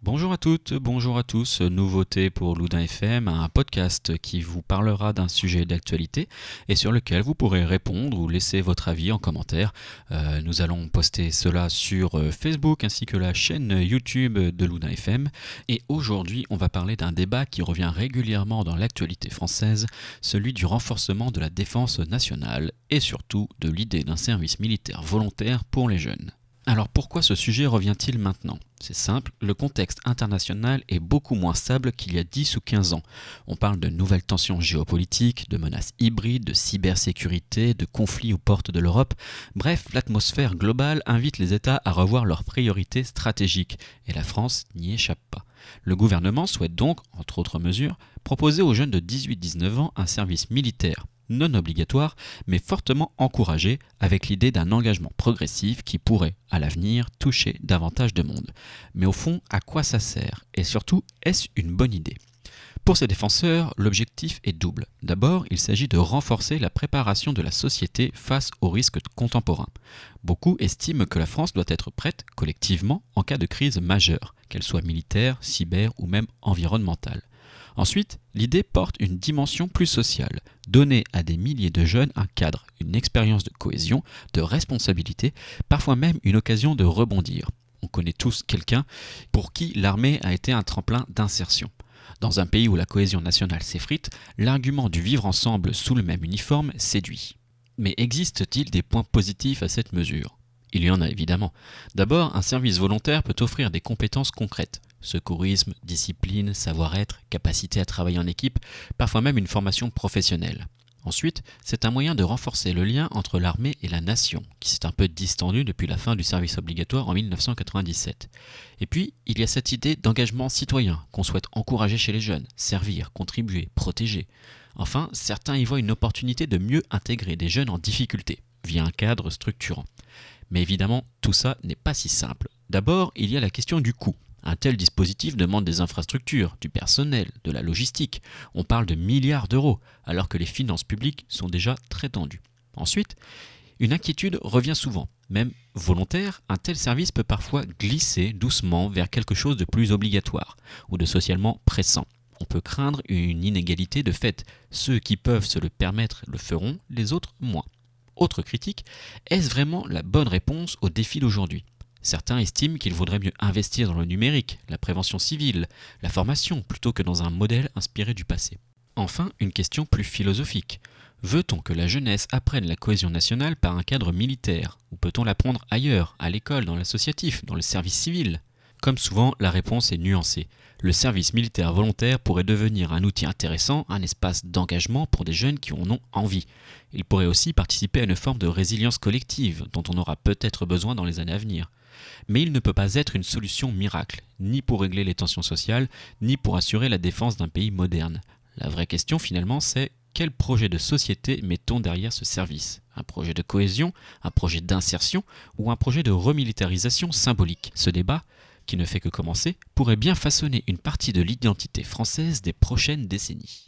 Bonjour à toutes, bonjour à tous, nouveauté pour Loudun FM, un podcast qui vous parlera d'un sujet d'actualité et sur lequel vous pourrez répondre ou laisser votre avis en commentaire. Nous allons poster cela sur Facebook ainsi que la chaîne YouTube de Loudun FM. Et aujourd'hui, on va parler d'un débat qui revient régulièrement dans l'actualité française, celui du renforcement de la défense nationale et surtout de l'idée d'un service militaire volontaire pour les jeunes. Alors pourquoi ce sujet revient-il maintenant ? C'est simple, le contexte international est beaucoup moins stable qu'il y a 10 ou 15 ans. On parle de nouvelles tensions géopolitiques, de menaces hybrides, de cybersécurité, de conflits aux portes de l'Europe. Bref, l'atmosphère globale invite les États à revoir leurs priorités stratégiques, et la France n'y échappe pas. Le gouvernement souhaite donc, entre autres mesures, proposer aux jeunes de 18-19 ans un service militaire non obligatoire, mais fortement encouragé, avec l'idée d'un engagement progressif qui pourrait, à l'avenir, toucher davantage de monde. Mais au fond, à quoi ça sert ? Et surtout, est-ce une bonne idée ? Pour ces défenseurs, l'objectif est double. D'abord, il s'agit de renforcer la préparation de la société face aux risques contemporains. Beaucoup estiment que la France doit être prête, collectivement, en cas de crise majeure, qu'elle soit militaire, cyber ou même environnementale. Ensuite, l'idée porte une dimension plus sociale, donner à des milliers de jeunes un cadre, une expérience de cohésion, de responsabilité, parfois même une occasion de rebondir. On connaît tous quelqu'un pour qui l'armée a été un tremplin d'insertion. Dans un pays où la cohésion nationale s'effrite, l'argument du vivre ensemble sous le même uniforme séduit. Mais existe-t-il des points positifs à cette mesure ? Il y en a évidemment. D'abord, un service volontaire peut offrir des compétences concrètes. Secourisme, discipline, savoir-être, capacité à travailler en équipe, parfois même une formation professionnelle. Ensuite, c'est un moyen de renforcer le lien entre l'armée et la nation, qui s'est un peu distendu depuis la fin du service obligatoire en 1997. Et puis, il y a cette idée d'engagement citoyen qu'on souhaite encourager chez les jeunes, servir, contribuer, protéger. Enfin, certains y voient une opportunité de mieux intégrer des jeunes en difficulté, via un cadre structurant. Mais évidemment, tout ça n'est pas si simple. D'abord, il y a la question du coût. Un tel dispositif demande des infrastructures, du personnel, de la logistique. On parle de milliards d'euros, alors que les finances publiques sont déjà très tendues. Ensuite, une inquiétude revient souvent. Même volontaire, un tel service peut parfois glisser doucement vers quelque chose de plus obligatoire ou de socialement pressant. On peut craindre une inégalité de fait. Ceux qui peuvent se le permettre le feront, les autres moins. Autre critique, est-ce vraiment la bonne réponse aux défis d'aujourd'hui ? Certains estiment qu'il vaudrait mieux investir dans le numérique, la prévention civile, la formation, plutôt que dans un modèle inspiré du passé. Enfin, une question plus philosophique. Veut-on que la jeunesse apprenne la cohésion nationale par un cadre militaire ? Ou peut-on l'apprendre ailleurs, à l'école, dans l'associatif, dans le service civil ? Comme souvent, la réponse est nuancée. Le service militaire volontaire pourrait devenir un outil intéressant, un espace d'engagement pour des jeunes qui en ont envie. Il pourrait aussi participer à une forme de résilience collective, dont on aura peut-être besoin dans les années à venir. Mais il ne peut pas être une solution miracle, ni pour régler les tensions sociales, ni pour assurer la défense d'un pays moderne. La vraie question finalement, c'est quel projet de société mettons derrière ce service ? Un projet de cohésion, un projet d'insertion ou un projet de remilitarisation symbolique ? Ce débat, qui ne fait que commencer, pourrait bien façonner une partie de l'identité française des prochaines décennies.